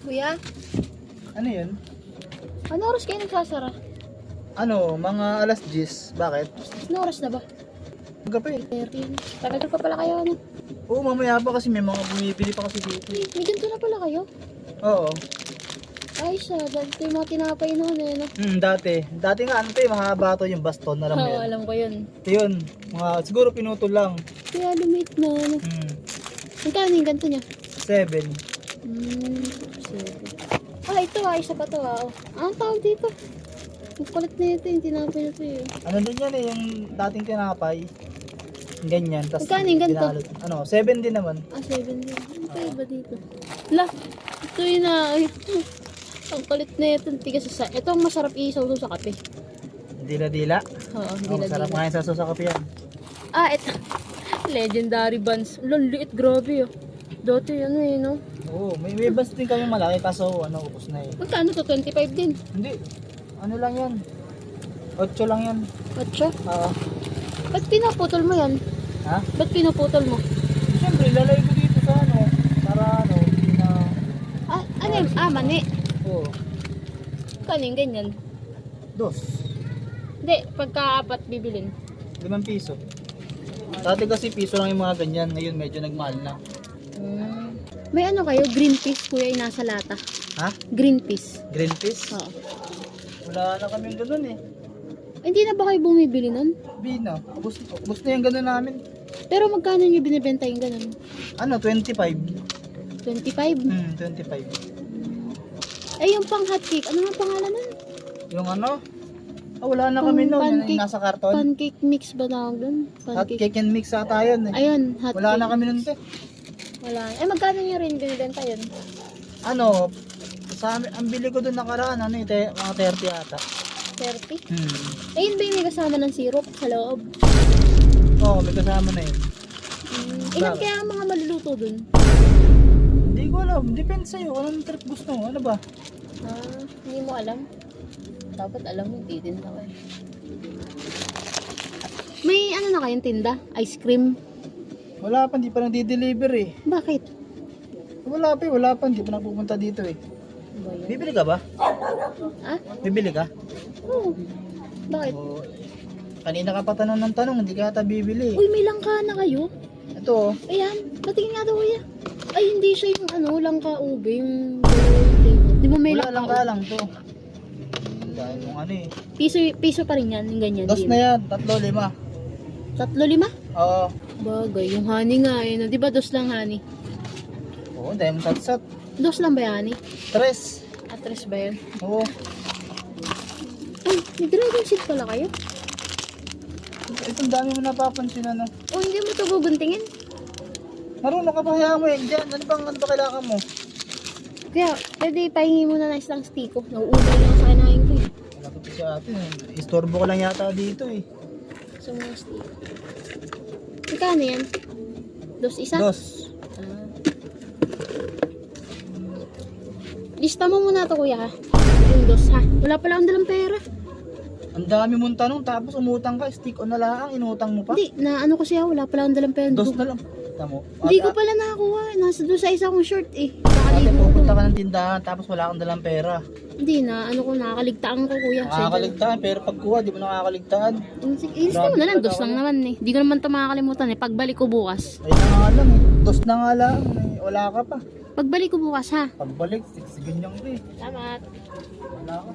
Kuya, Ano yun? ano oras kayo nagsasara? Ano, mga alas 10. Bakit? Ano oras na ba? Gabi. 13. Tagal pa pala kayo, ano? Oo, mamaya pa kasi may mga bumibili pa kasi dito. May ganito na pala kayo? Oo. Ay, siya. Dati yung mga tinapay noon, eh, no? Dati. Dati nga ano to eh, mahaba to yung baston. Alam mo Oo, yun? alam ko yun. Ito yun. Mga, siguro pinutol lang. Kaya lumit na, ano? Magkano yung ganito niya? 7. Sige. Ah, ito isa pa to, ah. Anong tawag dito? Yung kulit na ito, yung tinapay na ito, eh. Ano din yan eh, yung dating tinapay. Ganyan. Tas Magkano yung ganito? dinalot. Ano, 7 din naman. Ah, 7 din. Ano pa iba dito? La, ito yun na. Ang kulit na ito. Tigas sa. Ito ang masarap isaw sa kape. Dila-dila. Oo, Oh, masarap nga yung sa susakap yan. Ah, ito. Legendary buns. Ang liit, grabe, oh. Dati ano eh, no? Oo, may bus din kami malaki kaso ano, upos na eh. Magkano to? 25 din. Hindi. Ano lang yan? 8 lang yan. Matcha? Oo. Ba't pinaputol mo yan? Ha? Ba't pinaputol mo? Siyempre, lalay ko dito sa ano, para ano, hindi na... Ah, ano yun? Ah, mani. Oo. Kano yung ganyan? 2. Hindi, pagka-apat bibilin. 5 piso. Dati kasi piso lang yung mga ganyan, ngayon medyo nagmahal na. May ano kayo? Green peas, kuya, yung nasa lata. Ha? Green peas. Green peas? Oo. Wala na kami ganun eh. Hindi na ba kayo bumibili nun? Bina, ubos na yung ganun namin. Pero magkano nyo binibenta yung ganun? Ano, 25? 25? 25. Eh, yung pang hotcake, ano nga pangalan nun? Yung ano? Ah, wala na kami nun, yun yung nasa karton. Pancake mix ba tawag dun? Hot cake and mix ata yun eh. Ayun, hotcake. Wala na kami nun te. Wala. Eh, magkano nyo rin binibenta yun? Ano, sa amin, ang bili ko dun nakaraan, ano eh, mga 30 ata. 30? Hmm. Eh, yun ba yung may kasama ng syrup sa loob? Oo, may kasama na yun. Ilan Bakit? kaya ang mga maluluto dun? Hindi ko alam, depende sa'yo, anong trip gusto mo, ano ba? Ah, hindi mo alam? Dapat alam mo, hindi din ako eh. May ano na kayong tinda? Ice cream? Wala pa, hindi pa nang-deliver eh. Bakit? Wala pa, hindi pa napupunta dito eh. Ba yun? Bibili ka ba? Ah? Bibili ka? Oo. Bakit? Oo. Kanina ka pa tanong ng tanong, hindi ka ata bibili. Uy, may langka na kayo? Ito oh. Ayan, patingin nga daw kuya. Ay, hindi siya yung ano, langka ube, yung di ba may Wala lang ka ube? lang to. Dahil yung ano eh. Piso pa rin yan, yung ganyan. Dos di na ba? yan, 3, 5. 3-5? Oo. Bagay, yung honey nga eh. No? Di ba dos lang honey? Oo, dahil satsat. Dos lang ba yung honey? 3. Atres ba yun? Oo. Ay, may dragon seed pala kayo? Itong dami mo napapansin ano. O, hindi mo ito guguntingin? Marunong ka pa kaya mo eh. Diyan, ano ba kailangan mo? Kaya, pwede pahingi mo na isang stiko. Nauubay lang sa kinain ko eh. Wala ko siya atin eh. Istorbo ko lang yata dito eh. Sa mga stiko. Magkano yan? Dos isa? 2. Ah. Lista mo muna to kuya ha. Yung dos ha. Wala pala akong dalang pera. Ang dami mong tanong tapos umutang ka. Stick on na lang, inutang mo pa. Hindi, na ano kasi ha. Wala pala akong dalang pera. 2 na lang. Tamo. Hindi ko pala nakakuha. Nasa doon sa isa kong short eh. Ate, Nakaligo ko. pupunta ka ng tindahan tapos wala kang dalang pera. Hindi na, ano ko, nakakaligtaan ko kuya. Nakakaligtaan, pero pagkuha, di mo nakakaligtaan. Ilista mo na lang, dos lang naman eh. Hindi ko naman ito makakalimutan eh. Pagbalik ko bukas. Ay na nga lang eh. 2 na nga lang. Wala ka pa. Pagbalik ko bukas ha. Pagbalik, 6 ganyan ko eh. Salamat. Wala ka.